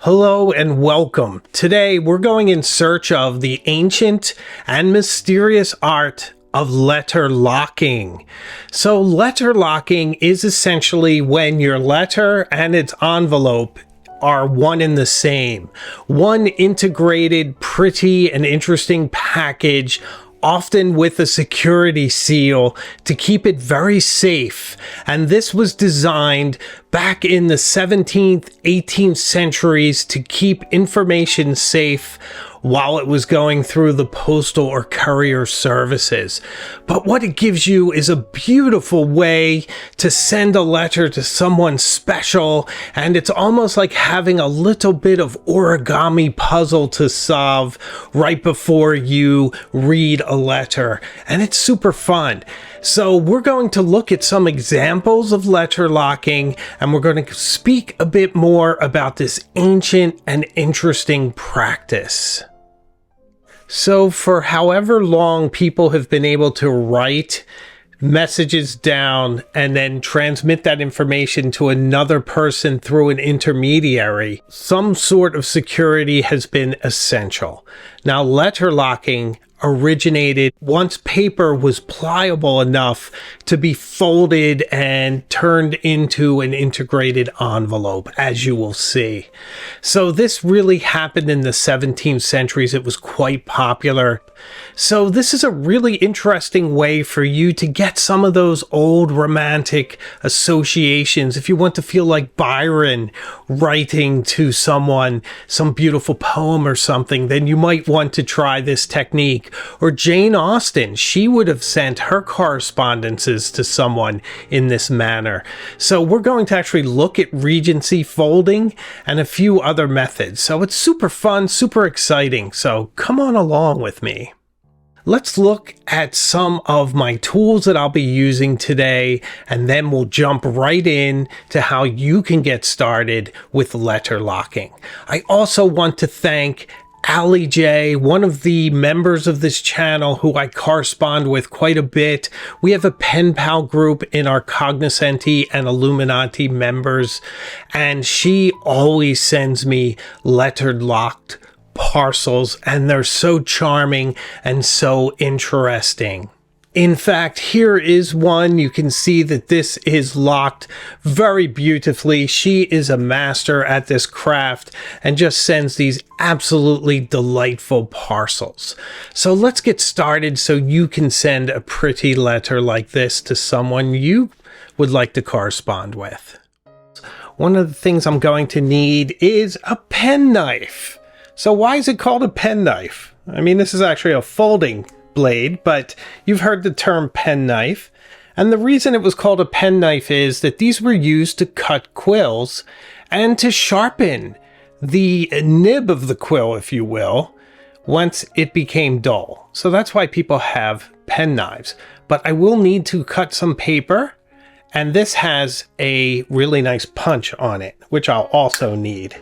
Hello and welcome. Today we're going in search of the ancient and mysterious art of letter locking. So letter locking is essentially when your letter and its envelope are one and the same. One integrated, pretty and interesting package, often with a security seal to keep it very safe. And this was designed back in the 17th, 18th centuries to keep information safe while it was going through the postal or courier services. But what it gives you is a beautiful way to send a letter to someone special, and it's almost like having a little bit of origami puzzle to solve right before you read a letter, and it's super fun. So we're going to look at some examples of letter locking, and we're going to speak a bit more about this ancient and interesting practice. So for however long people have been able to write messages down and then transmit that information to another person through an intermediary, some sort of security has been essential. Now, letter locking originated once paper was pliable enough to be folded and turned into an integrated envelope, as you will see. So this really happened in the 17th centuries. It was quite popular. So this is a really interesting way for you to get some of those old romantic associations. If you want to feel like Byron writing to someone some beautiful poem or something, then you might want to try this technique. Or Jane Austen, she would have sent her correspondences to someone in this manner. So we're going to actually look at Regency folding and a few other methods. So it's super fun, super exciting. So come on along with me. Let's look at some of my tools that I'll be using today, and then we'll jump right in to how you can get started with letter locking. I also want to thank Ali J, one of the members of this channel who I correspond with quite a bit. We have a pen pal group in our Cognoscenti and Illuminati members, and she always sends me lettered locked parcels, and they're so charming and so interesting. In fact, here is one. You can see that this is locked very beautifully. She is a master at this craft and just sends these absolutely delightful parcels. So let's get started so you can send a pretty letter like this to someone you would like to correspond with. One of the things I'm going to need is a penknife. So why is it called a penknife? I mean, this is actually a folding blade, but you've heard the term penknife. And the reason it was called a penknife is that these were used to cut quills and to sharpen the nib of the quill, if you will, once it became dull. So that's why people have penknives. But I will need to cut some paper, and this has a really nice punch on it, which I'll also need.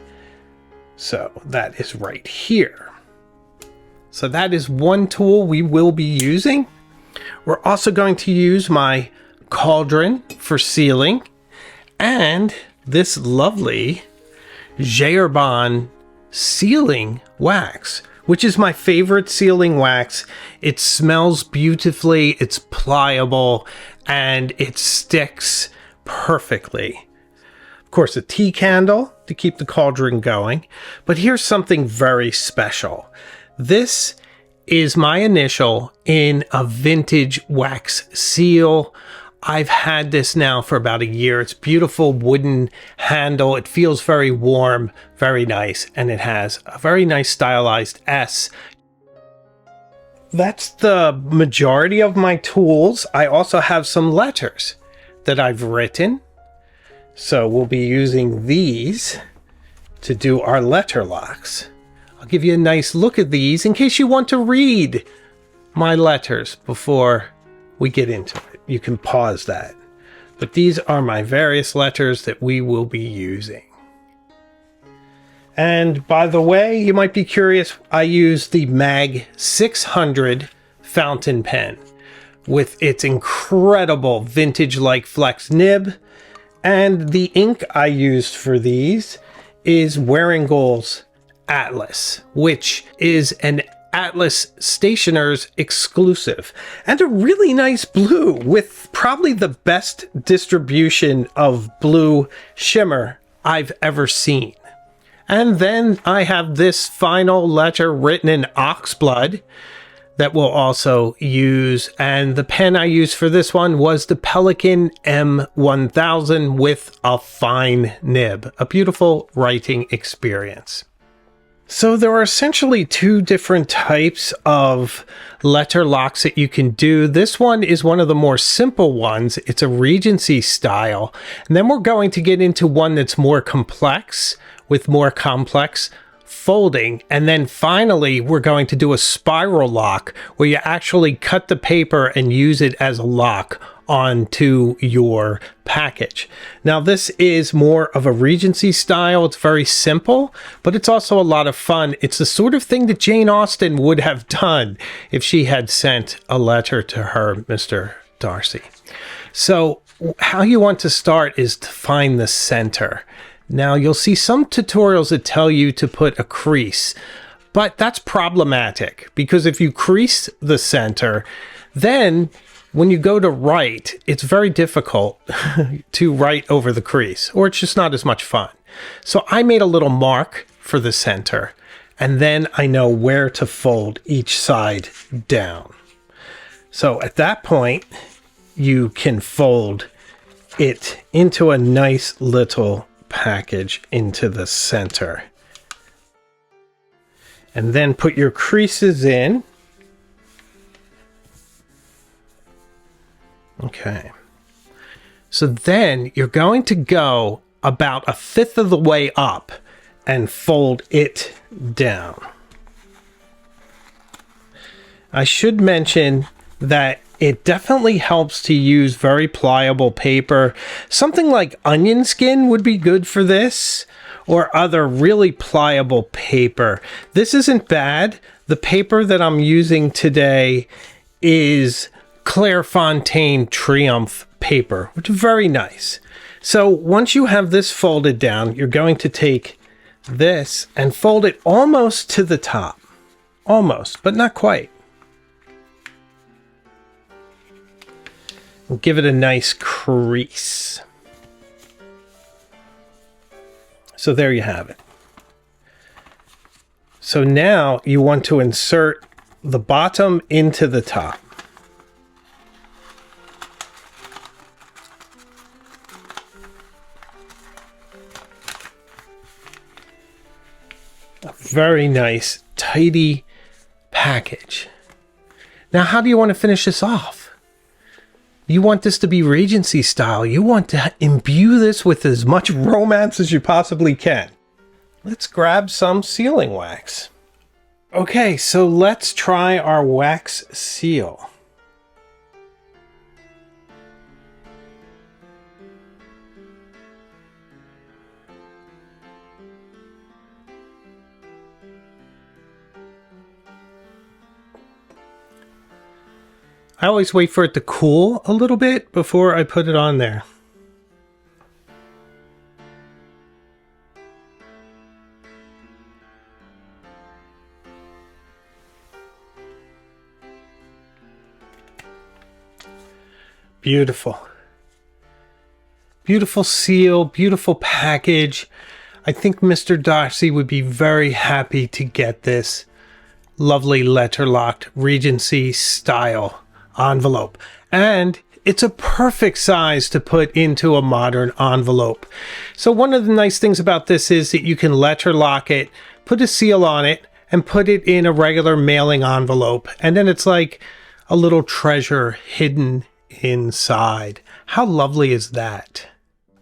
So that is right here. So that is one tool we will be using. We're also going to use my cauldron for sealing and this lovely Gingham sealing wax, which is my favorite sealing wax. It smells beautifully, it's pliable, and it sticks perfectly. Of course, a tea candle to keep the cauldron going. But here's something very special. This is my initial in a vintage wax seal. I've had this now for about a year. It's beautiful wooden handle. It feels very warm, very nice, and it has a very nice stylized S. That's the majority of my tools. I also have some letters that I've written. So we'll be using these to do our letter locks. I'll give you a nice look at these in case you want to read my letters before we get into it. You can pause that. But these are my various letters that we will be using. And by the way, you might be curious, I use the Mag 600 fountain pen with its incredible vintage-like flex nib. And the ink I used for these is Waringall's Atlas, which is an Atlas Stationers exclusive, and a really nice blue with probably the best distribution of blue shimmer I've ever seen. And then I have this final letter written in oxblood that we'll also use, and the pen I used for this one was the Pelikan M1000 with a fine nib. A beautiful writing experience. So there are essentially two different types of letter locks that you can do. This one is one of the more simple ones. It's a Regency style. And then we're going to get into one that's more complex with more complex folding. And then finally, we're going to do a spiral lock where you actually cut the paper and use it as a lock onto your package. Now, this is more of a Regency style. It's very simple, but it's also a lot of fun. It's the sort of thing that Jane Austen would have done if she had sent a letter to her Mr. Darcy. So how you want to start is to find the center. Now, you'll see some tutorials that tell you to put a crease, but that's problematic because if you crease the center, then when you go to write, it's very difficult to write over the crease, or it's just not as much fun. So I made a little mark for the center, and then I know where to fold each side down. So at that point, you can fold it into a nice little package into the center. And then put your creases in. Okay. So then you're going to go about 1/5 of the way up and fold it down. I should mention that it definitely helps to use very pliable paper. Something like onion skin would be good for this, or other really pliable paper. This isn't bad. The paper that I'm using today is Clairefontaine Triumph paper, which is very nice. So once you have this folded down, you're going to take this and fold it almost to the top. Almost, but not quite. And give it a nice crease. So there you have it. So now you want to insert the bottom into the top. A very nice, tidy package. Now, how do you want to finish this off? You want this to be Regency style. You want to imbue this with as much romance as you possibly can. Let's grab some sealing wax. Okay, so let's try our wax seal. I always wait for it to cool a little bit before I put it on there. Beautiful. Beautiful seal, beautiful package. I think Mr. Darcy would be very happy to get this lovely letter-locked Regency style envelope, and it's a perfect size to put into a modern envelope. So one of the nice things about this is that you can letter lock it, put a seal on it, and put it in a regular mailing envelope, and then it's like a little treasure hidden inside. How lovely is that?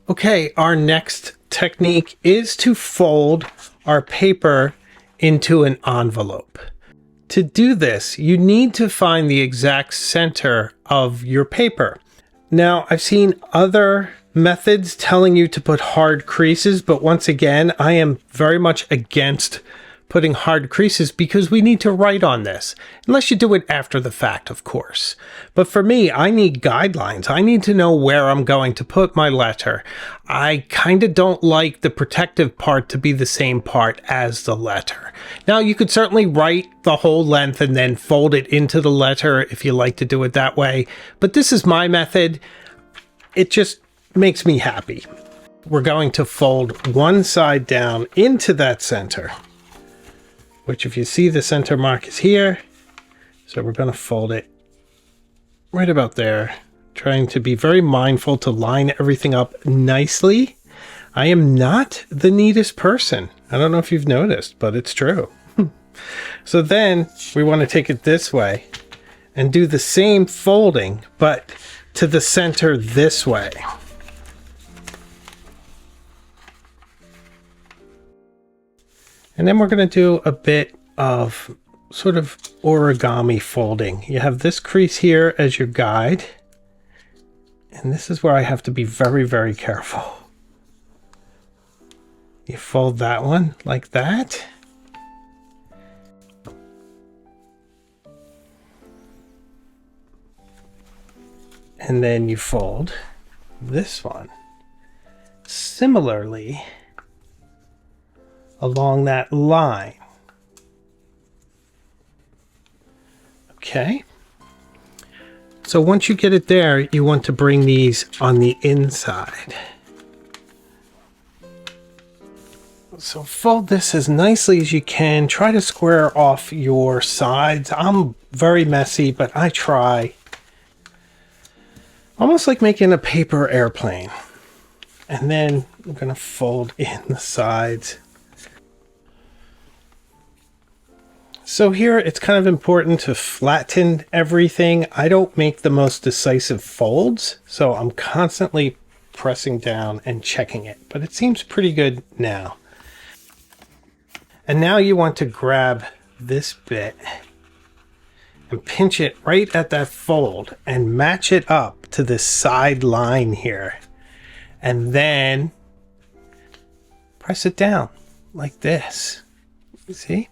Okay, our next technique is to fold our paper into an envelope. To do this, you need to find the exact center of your paper. Now, I've seen other methods telling you to put hard creases, but once again, I am very much against putting hard creases because we need to write on this, unless you do it after the fact, of course. But for me, I need guidelines. I need to know where I'm going to put my letter. I kind of don't like the protective part to be the same part as the letter. Now, you could certainly write the whole length and then fold it into the letter if you like to do it that way. But this is my method. It just makes me happy. We're going to fold one side down into that center, which if you see the center mark is here. So we're going to fold it right about there, trying to be very mindful to line everything up nicely. I am not the neatest person. I don't know if you've noticed, but it's true. So then we want to take it this way and do the same folding, but to the center this way. And then we're going to do a bit of sort of origami folding. You have this crease here as your guide. And this is where I have to be very, very careful. You fold that one like that. And then you fold this one similarly along that line. Okay. So once you get it there, you want to bring these on the inside. So fold this as nicely as you can. Try to square off your sides. I'm very messy, but I try. Almost like making a paper airplane. And then I'm going to fold in the sides. So here it's kind of important to flatten everything. I don't make the most decisive folds, so I'm constantly pressing down and checking it, but it seems pretty good now. And now you want to grab this bit and pinch it right at that fold and match it up to this side line here. And then press it down like this. You see?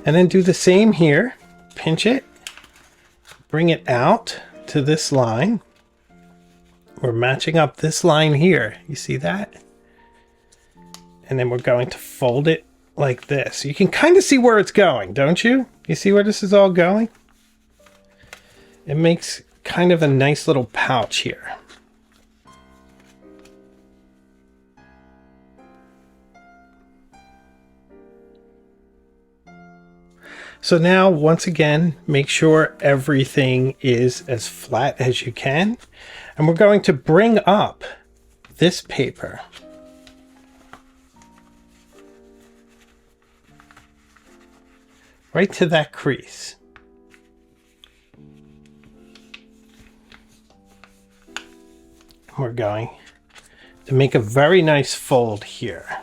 And then do the same here. Pinch it, bring it out to this line. We're matching up this line here. You see that? And then we're going to fold it like this. You can kind of see where it's going, don't you? You see where this is all going? It makes kind of a nice little pouch here. So now, once again, make sure everything is as flat as you can. And we're going to bring up this paper right to that crease. We're going to make a very nice fold here.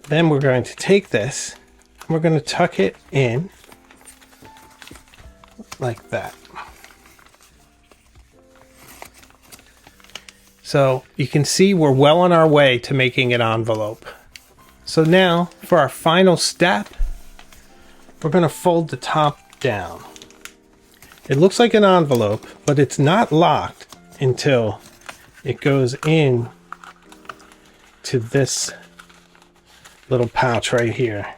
Then we're going to take this and we're going to tuck it in like that. So you can see we're well on our way to making an envelope. So now for our final step, we're going to fold the top down. It looks like an envelope, but it's not locked until it goes in to this little pouch right here.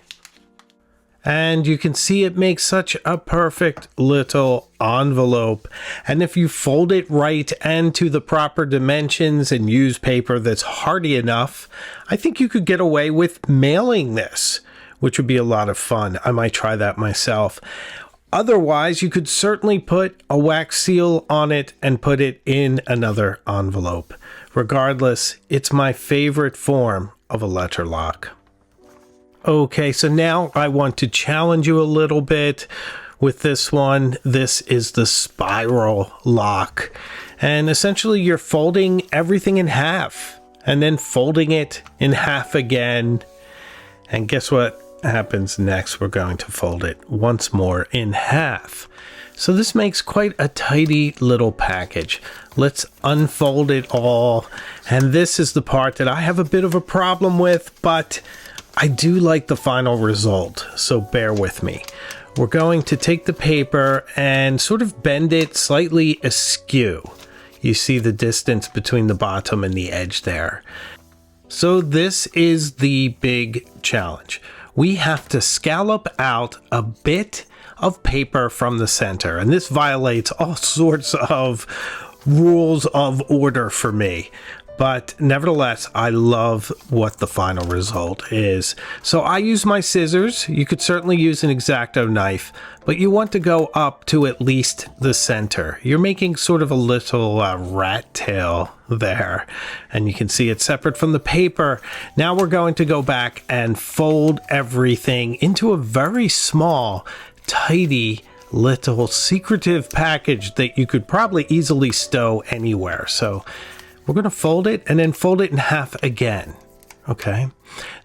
And you can see it makes such a perfect little envelope. And if you fold it right and to the proper dimensions and use paper that's hardy enough, I think you could get away with mailing this, which would be a lot of fun. I might try that myself. Otherwise, you could certainly put a wax seal on it and put it in another envelope. Regardless, it's my favorite form of a letter lock. Okay, so now I want to challenge you a little bit with this one. This is the spiral lock. And essentially you're folding everything in half and then folding it in half again. And guess what happens next? We're going to fold it once more in half. So this makes quite a tidy little package. Let's unfold it all. And this is the part that I have a bit of a problem with, but I do like the final result, so bear with me. We're going to take the paper and sort of bend it slightly askew. You see the distance between the bottom and the edge there. So this is the big challenge. We have to scallop out a bit of paper from the center, and this violates all sorts of rules of order for me. But nevertheless, I love what the final result is. So I use my scissors. You could certainly use an X-Acto knife, but you want to go up to at least the center. You're making sort of a little rat tail there, and you can see it's separate from the paper. Now we're going to go back and fold everything into a very small, tidy little secretive package that you could probably easily stow anywhere. So we're going to fold it and then fold it in half again. Okay.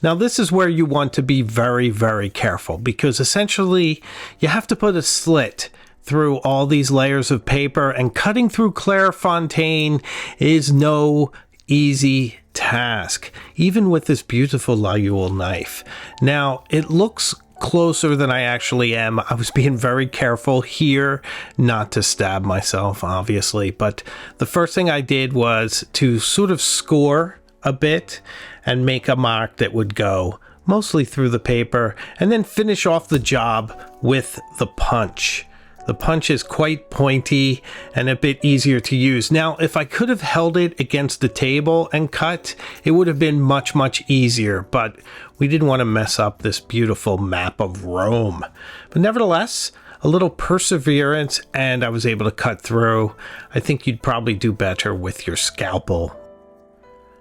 Now this is where you want to be very, very careful, because essentially you have to put a slit through all these layers of paper, and cutting through Clairefontaine is no easy task, even with this beautiful Laguel knife. Now it looks closer than I actually am. I was being very careful here not to stab myself, obviously, but the first thing I did was to sort of score a bit and make a mark that would go mostly through the paper, and then finish off the job with the punch. The punch is quite pointy and a bit easier to use. Now, if I could have held it against the table and cut, it would have been much, much easier, but we didn't want to mess up this beautiful map of Rome. But nevertheless, a little perseverance, and I was able to cut through. I think you'd probably do better with your scalpel.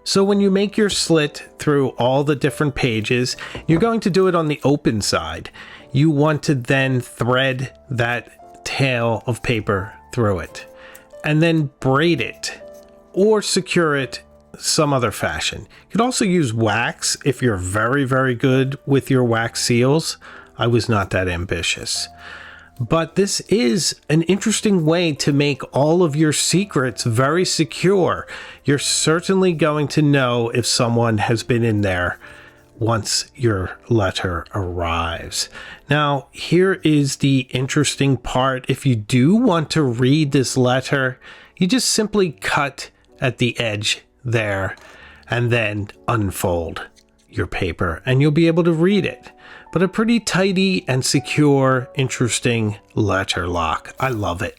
So when you make your slit through all the different pages, you're going to do it on the open side. You want to then thread that tail of paper through it and then braid it or secure it some other fashion. You could also use wax if you're very, very good with your wax seals. I was not that ambitious. But this is an interesting way to make all of your secrets very secure. You're certainly going to know if someone has been in there once your letter arrives. Now, here is the interesting part. If you do want to read this letter, you just simply cut at the edge there and then unfold your paper and you'll be able to read it. But a pretty tidy and secure, interesting letter lock. I love it.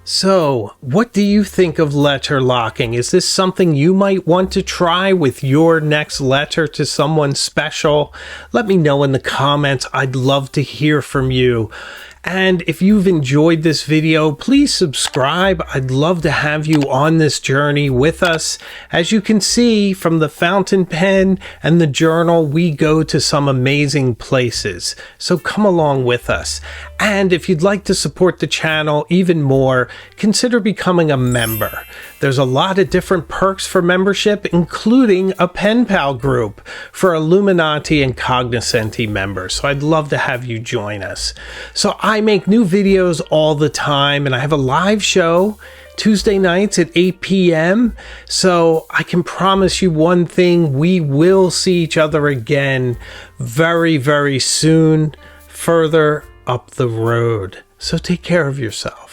So, what do you think of letter locking? Is this something you might want to try with your next letter to someone special? Let me know in the comments. I'd love to hear from you. And if you've enjoyed this video, please subscribe. I'd love to have you on this journey with us. As you can see from the fountain pen and the journal, we go to some amazing places. So come along with us. And if you'd like to support the channel even more, consider becoming a member. There's a lot of different perks for membership, including a pen pal group for Illuminati and Cognoscenti members. So I'd love to have you join us. So I make new videos all the time, and I have a live show Tuesday nights at 8 p.m. So I can promise you one thing, we will see each other again very, very soon, further up the road. So take care of yourself.